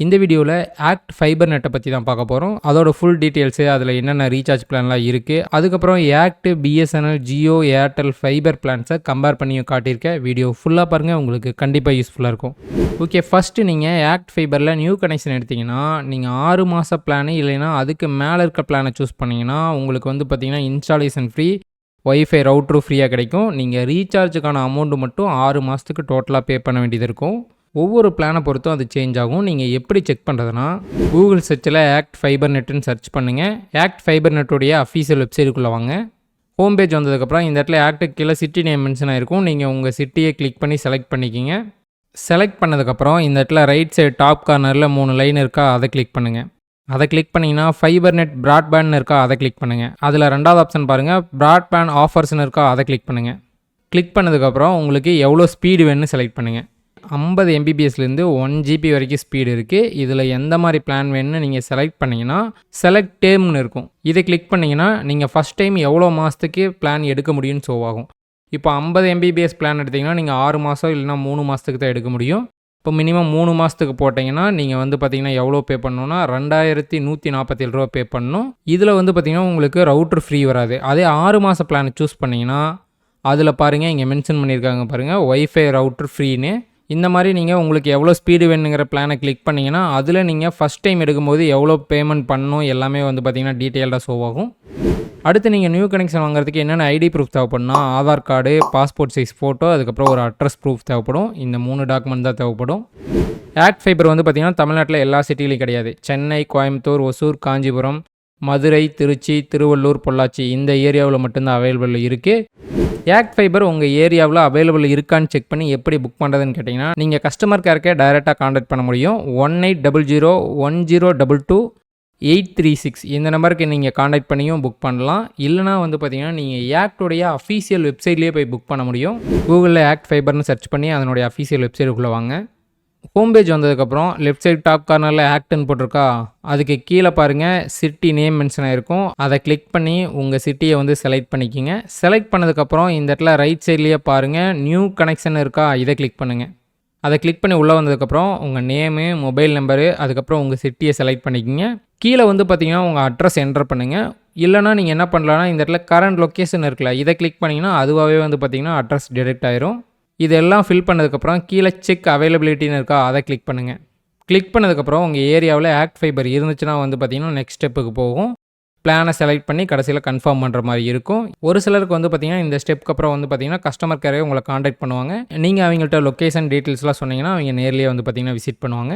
இந்த வீடியோவில் ஆக்ட் ஃபைபர்நெட்டை பற்றி தான் பார்க்க போகிறோம். அதோட ஃபுல் டீட்டெயில்ஸு, அதில் என்னென்ன ரீசார்ஜ் பிளான்லாம் இருக்குது, அதுக்கப்புறம் ஆக்ட், பிஎஸ்என்எல், ஜியோ, ஏர்டெல் ஃபைபர் பிளான்ஸை கம்பேர் பண்ணியும் காட்டியிருக்கேன். வீடியோ ஃபுல்லாக பாருங்கள், உங்களுக்கு கண்டிப்பாக யூஸ்ஃபுல்லாக இருக்கும். ஓகே, ஃபஸ்ட்டு நீங்கள் ஆக்ட் ஃபைபரில் நியூ கனெக்ஷன் எடுத்திங்கன்னா நீங்கள் 6 மாத பிளானு இல்லைன்னா அதுக்கு மேலே இருக்க பிளானை சூஸ் பண்ணிங்கன்னா உங்களுக்கு வந்து பார்த்திங்கன்னா இன்ஸ்டாலேஷன் ஃப்ரீ, வைஃபை ரவுட்ரு ஃப்ரீயாக கிடைக்கும். நீங்கள் ரீசார்ஜுக்கான அமௌண்ட்டு மட்டும் 6 மாதத்துக்கு டோட்டலாக பே பண்ண வேண்டியது இருக்கும். ஒவ்வொரு பிளானை பொறுத்தும் அது சேஞ்ச் ஆகும். நீங்கள் எப்படி செக் பண்ணுறதுனா, கூகுள் சர்ச்சில் ஆக்ட் ஃபைபர்நெட்டுன்னு சர்ச் பண்ணுங்கள். ஆக்ட் ஃபைபர்நெட்டுடைய அஃபீஷியல் வெப்சைட்டுக்குள்ளே வாங்க. ஹோம் பேஜ் வந்ததுக்கப்புறம் இந்த இடத்துல ஆக்ட்டுக்கு கீழே சிட்டி நேம் மென்ஷன் ஆகிருக்கும். நீங்கள் உங்கள் சிட்டியை கிளிக் பண்ணி செலக்ட் பண்ணிக்கிங்க. செலக்ட் பண்ணதுக்கப்புறம் இந்த இடத்துல ரைட் சைடு டாப் கார்னரில் 3 லைன் இருக்கா, அதை கிளிக் பண்ணுங்கள். அதை கிளிக் பண்ணிங்கன்னா ஃபைபர்நெட் ப்ராட்பேண்ட் இருக்கா, அதை கிளிக் பண்ணுங்கள். அதில் 2வது ஆப்ஷன் பாருங்கள், ப்ராட்பேண்ட் ஆஃபர்ஸ்னு இருக்கா, அதை கிளிக் பண்ணுங்கள். கிளிக் பண்ணதுக்கப்புறம் உங்களுக்கு எவ்வளோ ஸ்பீடு வேணும்னு செலக்ட் பண்ணுங்கள். 50 MBPSலேருந்து 1 GB வரைக்கும் ஸ்பீடு இருக்குது. இதில் எந்த மாதிரி பிளான் வேணும்னு நீங்கள் செலக்ட் பண்ணிங்கன்னா செலக்ட் டேர்ம்னு இருக்கும். இதை கிளிக் பண்ணிங்கன்னா நீங்கள் ஃபஸ்ட் டைம் எவ்வளோ மாதத்துக்கு பிளான் எடுக்க முடியும்னு ஷோ ஆகும். இப்போ 50 MBPS பிளான் எடுத்திங்கன்னா நீங்கள் 6 மாதம் இல்லைனா 3 மாதத்துக்கு தான் எடுக்க முடியும். இப்போ மினிமம் 3 மாதத்துக்கு போட்டிங்கன்னா நீங்கள் வந்து பார்த்திங்கன்னா எவ்வளோ பே பண்ணணுன்னா 2147 ரூபா பே பண்ணணும். இதில் வந்து பார்த்திங்கன்னா உங்களுக்கு ரவுட்ரு ஃப்ரீ வராது. அதே 6 மாத பிளான் சூஸ் பண்ணிங்கன்னா அதில் பாருங்கள், இங்கே மென்ஷன் பண்ணியிருக்காங்க பாருங்கள், வைஃபை ரவுட்ரு ஃப்ரீன்னு. இந்த மாதிரி நீங்கள் உங்களுக்கு எவ்வளோ ஸ்பீடு வேணுங்கிற பிளானை கிளிக் பண்ணிங்கன்னா அதில் நீங்கள் ஃபஸ்ட் டைம் எடுக்கும்போது எவ்வளோ பேமெண்ட் பண்ணணும் எல்லாமே வந்து பார்த்திங்கன்னா டீட்டெயில்டாக ஷோ ஆகும். அடுத்து நீங்கள் நியூ கனெக்ஷன் வாங்குறதுக்கு என்னென்ன ஐடி ப்ரூஃப் தேவைப்படும்னா, Aadhaar card, passport size photo, அதுக்கப்புறம் ஒரு அட்ரஸ் ப்ரூஃப் தேவைப்படும். இந்த 3 டாக்குமெண்ட் தான் தேவைப்படும். ஆக்ட் ஃபைபர் வந்து பார்த்திங்கன்னா தமிழ்நாட்டில் எல்லா சிட்டிலையும் கிடையாது. சென்னை, கோயம்புத்தூர், ஒசூர், காஞ்சிபுரம், மதுரை, திருச்சி, திருவள்ளூர், பொள்ளாச்சி இந்த ஏரியாவில் மட்டும்தான் அவைலபிள் இருக்குது. ஆக்ட் ஃபைபர் உங்கள் ஏரியாவில் அவைலபிள் இருக்கான்னு செக் பண்ணி எப்படி புக் பண்ணுறதுன்னு கேட்டிங்கன்னா, நீங்கள் கஸ்டமர் கேருக்கே டைரெக்டாக காண்டாக்ட் பண்ண முடியும். 1800100836 இந்த நம்பருக்கு நீங்கள் காண்டாக்ட் பண்ணியும் புக் பண்ணலாம். இல்லைனா வந்து பார்த்திங்கன்னா நீங்கள் ஆக்டுடைய அஃபீஷியல் வெப்சைட்லேயே போய் புக் பண்ண முடியும். கூகுளில் ஆக்ட் ஃபைபர்னு சர்ச் பண்ணி அதனுடைய அஃபீஷியல் வெப்சைட்டுக்குள்ளே வாங்க. ஹோம் பேஜ் வந்ததுக்கப்புறம் லெஃப்ட் சைடு டாப் கார்னரில் ஆக்ட்னு போட்டிருக்கா, அதுக்கு கீழே பாருங்கள் சிட்டி நேம் மென்ஷன் ஆகிருக்கும். அதை கிளிக் பண்ணி உங்கள் சிட்டியை வந்து செலக்ட் பண்ணிக்கிங்க. செலக்ட் பண்ணதுக்கப்புறம் இந்த இடத்துல ரைட் சைட்லேயே பாருங்கள் நியூ கனெக்ஷன் இருக்கா, இதை கிளிக் பண்ணுங்கள். அதை கிளிக் பண்ணி உள்ளே வந்ததுக்கப்புறம் உங்கள் நேமு, மொபைல் நம்பரு, அதுக்கப்புறம் உங்கள் சிட்டியை செலக்ட் பண்ணிக்கிங்க. கீழே வந்து பார்த்திங்கன்னா உங்கள் அட்ரஸ் என்டர் பண்ணுங்கள். இல்லைனா நீங்கள் என்ன பண்ணலான்னா இந்த இடத்துல கரண்ட் லொக்கேஷன் இருக்குல்ல, இதை கிளிக் பண்ணிங்கன்னா அதுவாகவே வந்து பார்த்திங்கன்னா அட்ரஸ் டிடெக்ட் ஆயிரும். இதெல்லாம் ஃபில் பண்ணதுக்கப்புறம் கீழே செக் அவைலபிலிட்டின்னு இருக்கா, அதை கிளிக் பண்ணுங்கள். கிளிக் பண்ணதுக்கப்புறம் உங்கள் ஏரியாவில் ஆக்ட் ஃபைபர் இருந்துச்சுன்னா வந்து பார்த்திங்கன்னா நெக்ஸ்ட் ஸ்டெப்புக்கு போகும். பிளானை செலக்ட் பண்ணி கடைசியில் கன்ஃபார்ம் பண்ணுற மாதிரி இருக்கும். ஒரு சிலருக்கு வந்து பார்த்திங்கன்னா இந்த ஸ்டெப்புக்கு அப்புறம் வந்து பார்த்திங்கன்னா கஸ்டமர் கேரே உங்களை காண்டாக்ட் பண்ணுவாங்க. நீங்கள் அவங்கள்ட்ட லொக்கேஷன் டீட்டெயில்ஸ்லாம் சொன்னீங்கன்னா அவங்க நேர்லேயே வந்து பார்த்திங்கன்னா விசிட் பண்ணுவாங்க.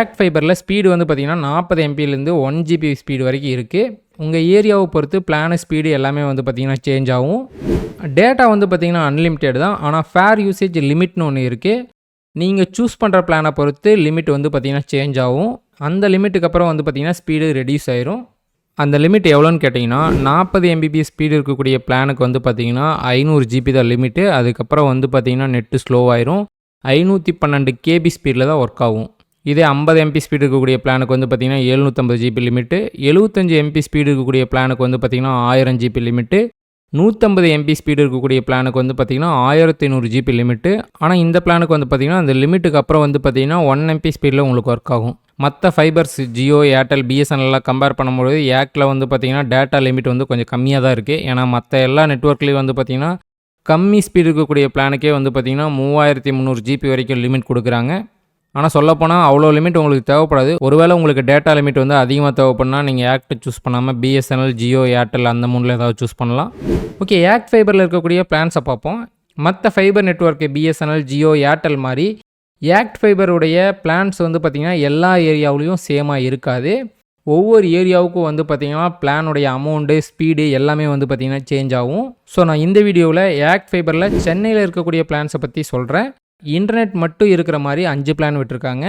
ஆக்ட் ஃபைபரில் ஸ்பீடு வந்து பார்த்திங்கன்னா 40 MBலேருந்து 1 GB ஸ்பீடு வரைக்கும் இருக்குது. உங்கள் ஏரியாவை பொறுத்து பிளானு ஸ்பீடு எல்லாமே வந்து பார்த்திங்கன்னா சேஞ்ச் ஆகும். டேட்டா வந்து பார்த்திங்கன்னா அன்லிமிட்டெட் தான். ஆனால் ஃபேர் யூசேஜ் லிமிட்னு ஒன்று இருக்குது. நீங்கள் சூஸ் பண்ணுற பிளானை பொறுத்து லிமிட் வந்து பார்த்திங்கன்னா சேஞ்ச் ஆகும். அந்த லிமிட்டுக்கு அப்புறம் வந்து பார்த்திங்கன்னா ஸ்பீடு ரெடியூஸ் ஆயிரும். அந்த லிமிட் எவ்வளோன்னு கேட்டிங்கன்னா 40 MBPS ஸ்பீடு இருக்கக்கூடிய பிளானுக்கு வந்து பார்த்திங்கன்னா 500 GB தான் லிமிட்டு. அதுக்கப்புறம் வந்து பார்த்திங்கன்னா நெட்டு ஸ்லோவாயிரும். 512 KB ஸ்பீடில் தான் ஒர்க் ஆகும். இதே 50 MB ஸ்பீடு இருக்கக்கூடிய பிளானுக்கு வந்து பார்த்திங்கன்னா 750 GB லிமிட்டு. 75 MB ஸ்பீடு இருக்கக்கூடிய பிளானுக்கு வந்து பார்த்திங்கன்னா 1000 GB லிமிட்டு. 150 MB ஸ்பீடு இருக்கக்கூடிய பிளானுக்கு வந்து பார்த்திங்கன்னா 1500 GB லிமிட்டு. ஆனால் இந்த பிளானுக்கு வந்து பார்த்திங்கன்னா அந்த லிமிட்டுக்கு அப்புறம் வந்து பார்த்திங்கன்னா 1 MB ஸ்பீடில் உங்களுக்கு ஒர்க் ஆகும். மற்ற ஃபைபர்ஸ் ஜியோ, ஏர்டெல், பிஎஸ்என்எல்லாம் கம்பேர் பண்ணும்போது ஆக்டில் வந்து பார்த்திங்கன்னா டேட்டா லிமிட் வந்து கொஞ்சம் கம்மியாக தான் இருக்குது. ஏன்னா மற்ற எல்லா நெட்வொர்க்லேயும் வந்து பார்த்திங்கன்னா கம்மி ஸ்பீடு இருக்கக்கூடிய பிளானுக்கே வந்து பார்த்திங்கன்னா 3300 GB வரைக்கும் லிமிட் கொடுக்குறாங்க. ஆனால் சொல்லப்போனால் அவ்வளோ லிமிட் உங்களுக்கு தேவைப்படாது. ஒருவேளை உங்களுக்கு டேட்டா லிமிட் வந்து அதிகமாக தேவைப்படுனா நீங்கள் ஆக்ட் சூஸ் பண்ணாமல் பிஎஸ்என்எல், ஜியோ, ஏர்டெல் அந்த 3ல் ஏதாவது சூஸ் பண்ணலாம். ஓகே, ஆக்ட் ஃபைபரில் இருக்கக்கூடிய பிளான்ஸை பார்ப்போம். மற்ற fibre network BSNL, Jio, Airtel மாதிரி ஆக்ட் ஃபைபருடைய பிளான்ஸ் வந்து பார்த்திங்கன்னா எல்லா ஏரியாவிலையும் சேமாக இருக்காது. ஒவ்வொரு ஏரியாவுக்கும் வந்து பார்த்திங்கன்னா பிளானுடைய அமௌண்ட்டு, ஸ்பீடு எல்லாமே வந்து பார்த்திங்கன்னா சேஞ்ச் ஆகும். ஸோ நான் இந்த வீடியோவில் ஆக்ட் ஃபைபரில் சென்னையில் இருக்கக்கூடிய பிளான்ஸை பற்றி சொல்கிறேன். இன்டர்நெட் மட்டும் இருக்கிற மாதிரி 5 பிளான் விட்டுருக்காங்க.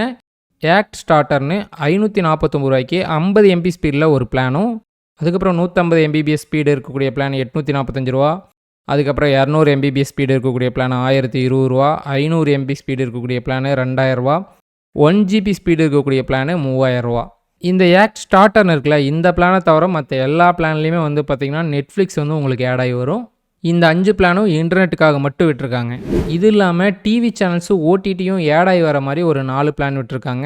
ஆக்ட் ஸ்டார்டர்னு 549 ரூபாய்க்கு 50 MB ஸ்பீடில் ஒரு பிளானும், அதுக்கப்புறம் 150 MBPS ஸ்பீடு இருக்கக்கூடிய பிளான் 845 ரூபா, அதுக்கப்புறம் 200 MBPS ஸ்பீடு இருக்கக்கூடிய பிளான் 1020 ரூபா, 500 MB ஸ்பீடு இருக்கக்கூடிய பிளான் 2000 ரூபா, 1 GB ஸ்பீடு இருக்கக்கூடிய பிளான் 3000 ரூபா. இந்த ஆக்ட் ஸ்டார்டர்னு இருக்குல்ல, இந்த பிளானை தவிர மற்ற எல்லா பிளான்லேயுமே வந்து பார்த்திங்கன்னா நெட்ஃப்ளிக்ஸ் வந்து உங்களுக்கு ஆட் ஆகி வரும். இந்த 5 பிளானும் இன்டர்நெட்டுக்காக மட்டும் விட்டுருக்காங்க. இது இல்லாமல் டிவி சேனல்ஸு, ஓடிடியும் ஆட் ஆகி வர மாதிரி ஒரு 4 பிளான் விட்டுருக்காங்க.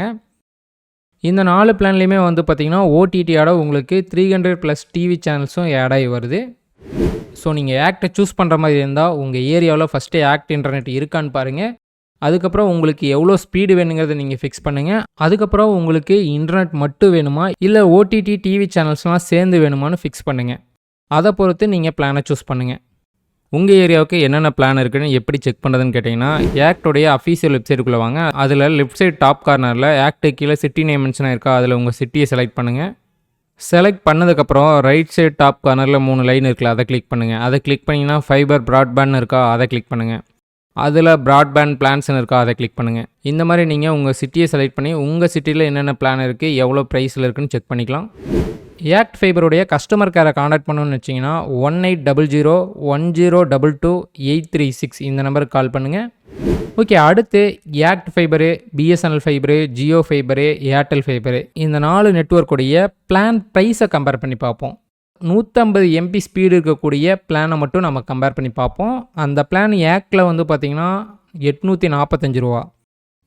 இந்த 4 பிளான்லேயுமே வந்து பார்த்திங்கன்னா ஓடிடியோட உங்களுக்கு 300+ டிவி சேனல்ஸும் ஆட் ஆகி வருது. ஸோ நீங்கள் ஆக்டை சூஸ் பண்ணுற மாதிரி இருந்தால் உங்கள் ஏரியாவில் ஃபஸ்ட்டு ஆக்ட் இன்டர்நெட் இருக்கான்னு பாருங்கள். அதுக்கப்புறம் உங்களுக்கு எவ்வளோ ஸ்பீடு வேணுங்கிறத நீங்கள் ஃபிக்ஸ் பண்ணுங்கள். அதுக்கப்புறம் உங்களுக்கு இன்டர்நெட் மட்டும் வேணுமா இல்லை ஓடிடி டிவி சேனல்ஸ்லாம் சேர்ந்து வேணுமான்னு ஃபிக்ஸ் பண்ணுங்கள். அதை பொறுத்து நீங்கள் பிளானை சூஸ் பண்ணுங்கள். உங்கள் ஏரியாவுக்கு என்னென்ன பிளான் இருக்குன்னு எப்படி செக் பண்ணுறதுன்னு கேட்டிங்கன்னா ஆக்டோடைய அஃபீஷியல் வெப்சைட்டுக்குள்ளே வாங்க. அதில் லெஃப்ட் சைட் டாப் கார்னரில் ஆக்ட் கீழே சிட்டி நேம் மென்ஷன் இருக்கா, அதில் உங்கள் சிட்டியை செலக்ட் பண்ணுங்கள். செலக்ட் பண்ணதுக்கப்புறம் ரைட் சைட் டாப் கார்னரில் 3 லைன் இருக்குல்ல, அதை கிளிக் பண்ணுங்கள். அதை கிளிக் பண்ணிங்கன்னா ஃபைபர் ப்ராட்பேண்ட் இருக்கா, அதை கிளிக் பண்ணுங்கள். அதில் ப்ராட்பேண்ட் பிளான்ஸ்னு இருக்கா, அதை கிளிக் பண்ணுங்கள். இந்த மாதிரி நீங்கள் உங்கள் சிட்டியை செலக்ட் பண்ணி உங்கள் சிட்டியில் என்னென்ன பிளான் இருக்குது, எவ்வளோ ப்ரைஸில் இருக்குன்னு செக் பண்ணிக்கலாம். ஆக்ட் ஃபைபருடைய கஸ்டமர் கேரை காண்டாக்ட் பண்ணணும்னு வச்சிங்கன்னா 180010223836 இந்த நம்பருக்கு கால் பண்ணுங்கள். ஓகே, அடுத்து act fibre, BSNL fibre, Jio fibre, Airtel fibre இந்த 4 நெட்வொர்க்குடைய பிளான் ப்ரைஸை கம்பேர் பண்ணி பார்ப்போம். 150 MB ஸ்பீடு இருக்கக்கூடிய பிளானை மட்டும் நம்ம கம்பேர் பண்ணி பார்ப்போம். அந்த பிளான் ஆக்டில் வந்து பார்த்திங்கன்னா 845 ரூபா,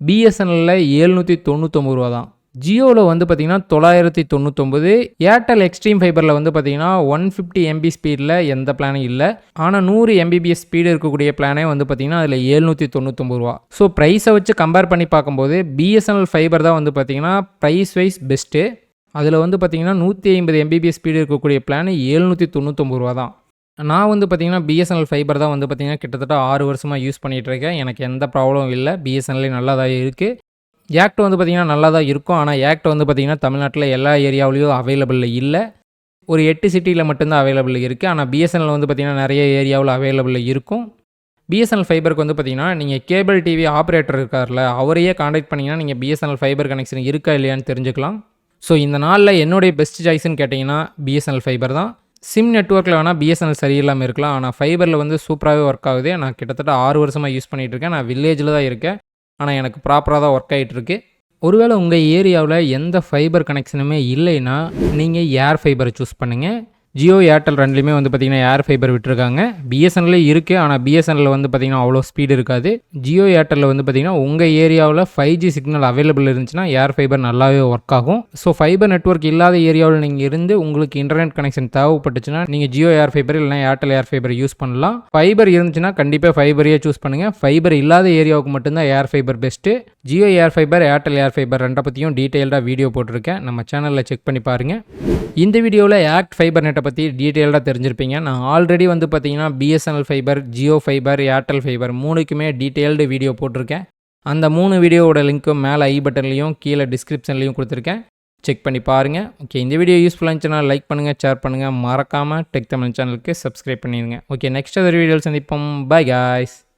பிஎஸ்என்எல்லில் 799 ரூபா தான், ஜியோவில் வந்து பார்த்திங்கன்னா 999, ஏர்டெல் எக்ஸ்ட்ரீம் ஃபைபரில் வந்து பார்த்திங்கன்னா 150 MB ஸ்பீடில் எந்த பிளானும் இல்லை. ஆனால் 100 MBPS ஸ்பீடு இருக்கக்கூடிய பிளானே வந்து பார்த்திங்கன்னா அதில் 799 ரூபா. ஸோ ப்ரைஸை வச்சு கம்பேர் பண்ணி பார்க்கும்போது பிஎஸ்என்எல் ஃபைபர் தான் வந்து பார்த்திங்கன்னா ப்ரைஸ் வைஸ் பெஸ்ட்டு. அதில் வந்து பார்த்திங்கன்னா 150 MBPS ஸ்பீடு இருக்கக்கூடிய பிளான் 799 ரூபா தான். நான் வந்து பார்த்திங்கன்னா பிஎஸ்என்எல் ஃபைபர் தான் வந்து பார்த்திங்கன்னா கிட்டத்தட்ட 6 வருஷமாக யூஸ் பண்ணிகிட்ருக்கேன். எனக்கு எந்த ப்ராப்ளமும் இல்லை, பிஎஸ்என்எல்லே நல்லா தான் இருக்குது. ஆக்ட் வந்து பார்த்திங்கன்னா நல்லா தான் இருக்கும். ஆனால் ஆக்ட் வந்து பார்த்திங்கன்னா தமிழ்நாட்டில் எல்லா ஏரியாவிலையும் அவைலபிளில் இல்லை. ஒரு 8 சிட்டியில் மட்டும்தான் அவைலபிள் இருக்குது. ஆனால் பிஎஸ்என்எல் வந்து பார்த்திங்கன்னா நிறைய ஏரியாவில் அவைலபிளில் இருக்கும். பிஎஸ்என்எல் ஃபைபருக்கு வந்து பார்த்திங்கன்னா நீங்கள் கேபிள் டிவி ஆப்ரேட்டர் இருக்கார்ல, அவரையே காண்டாக்ட் பண்ணிங்கன்னா நீங்கள் பிஎஸ்என்எல் ஃபைபர் கனெக்ஷன் இருக்கா இல்லையான்னு தெரிஞ்சுக்கலாம். ஸோ இந்த நாளில் என்னுடைய பெஸ்ட் சாய்ஸ்ன்னு கேட்டிங்கன்னா பிஎஸ்என்எல் ஃபைபர் தான். சிம் நெட்வொர்க்கில் வேணால் பிஎஸ்என்எல் சரியில்லாமல் இருக்கலாம், ஆனால் ஃபைபரில் வந்து சூப்பராகவே ஒர்க் ஆகுது. நான் கிட்டத்தட்ட 6 வருஷமாக யூஸ் பண்ணிகிட்ருக்கேன். நான் வில்லேஜில் தான் இருக்கேன், ஆனால் எனக்கு ப்ராப்பராக தான் ஒர்க் ஆகிட்டுருக்கு. ஒருவேளை உங்கள் ஏரியாவில் எந்த ஃபைபர் கனெக்ஷனுமே இல்லைன்னா நீங்கள் ஏர் ஃபைபரை சூஸ் பண்ணுங்கள். ஜியோ ஏர்டெல் ரெண்டுலேயுமே வந்து பார்த்திங்கன்னா ஏர் ஃபைபர் விட்டுருக்காங்க. பிஎஸ்என்எல்லே இருக்குது, ஆனால் பிஎஸ்என்எல் வந்து பார்த்திங்கன்னா அவ்வளோ ஸ்பீடு இருக்காது. ஜியோ ஏர்டெல்லில் வந்து பார்த்திங்கன்னா உங்கள் ஏரியாவில் 5G சிக்னல் அவைலபிள் இருந்துச்சுன்னா ஏர் ஃபைபர் நல்லாவே ஒர்க் ஆகும். ஸோ ஃபைபர் நெட்வொர்க் இல்லாத ஏரியாவில் நீங்கள் இருந்து உங்களுக்கு இன்டர்நெட் கனெக்ஷன் தேவைப்பட்டுச்சுன்னா நீங்கள் ஜியோ ஏர் ஃபைபர் இல்லைனா ஏர்டெல் ஏர் ஃபைபர் யூஸ் பண்ணலாம். ஃபைபர் இருந்துச்சுன்னா கண்டிப்பாக ஃபைபரையே சூஸ் பண்ணுங்கள். ஃபைபர் இல்லாத ஏரியாவுக்கு மட்டும்தான் ஏர் ஃபைபர் பெஸ்ட்டு. ஜியோ ஏர் ஃபைபர், ஏர்டெல் ஏர் ஃபைபர் ரெண்டை பற்றியும் டீட்டெயில்டாக வீடியோ போட்டிருக்கேன், நம்ம சேனலில் செக் பண்ணி பாருங்கள். இந்த வீடியோவில் ஆக்ட் ஃபைபர் நெட்டை பற்றி டீட்டெயில்டாக தெரிஞ்சிருப்பீங்க. நான் ஆல்ரெடி வந்து பார்த்திங்கன்னா BSNL fibre, Jio fibre, Airtel fibre 3க்குமே டீட்டெயில்டு வீடியோ போட்டிருக்கேன். அந்த 3 வீடியோவோட லிங்க்கும் மேலே ஐ பட்டன்லையும் கீழே டிஸ்கிரிப்ஷன்லையும் கொடுத்துருக்கேன், செக் பண்ணி பாருங்கள். ஓகே, இந்த வீடியோ யூஸ்ஃபுல்லாக இருந்துச்சுன்னா லைக் பண்ணுங்கள், ஷேர் பண்ணுங்கள், மறக்காமல் டெக் தமிழ் சேனலுக்கு சப்ஸ்கிரைப் பண்ணிடுங்க. ஓகே, நெக்ஸ்ட் ஒரு வீடியோவில் சந்திப்போம். By guys.